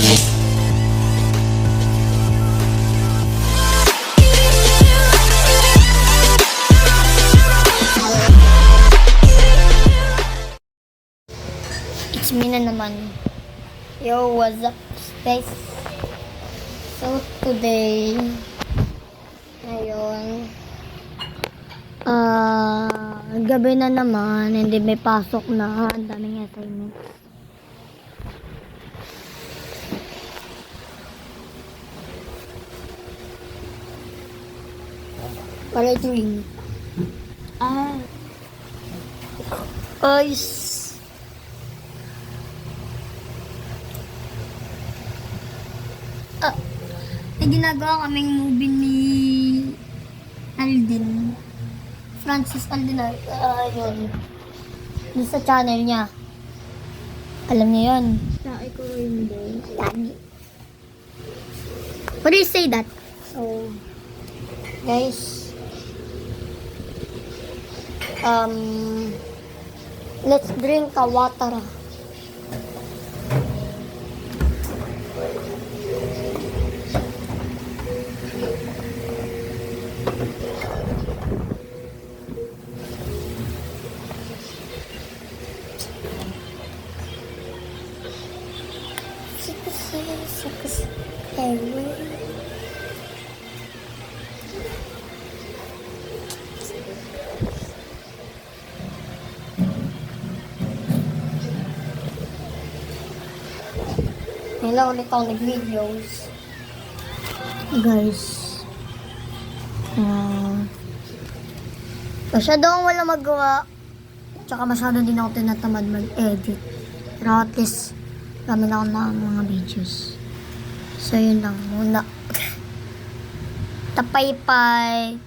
It's me na naman. Yo, what's up, guys? So, today, ngayon, gabi na naman, hindi may pasok na, ang daming assignments. Para ito ring. Guys, may ginagawa kaming movie ni Alden. Francis Alden, yun. Yun sa channel niya. Alam niya yun. Sa ko hindi. Lagi. What do you say that? So, guys, let's drink a water. Ngayon ulit ako nag-videos. Guys, masyado akong wala magawa. Tsaka masyado din ako tinatamad mag-edit. Pero at least, kami na ako ng mga videos. So, yun lang muna. Tapay-pay.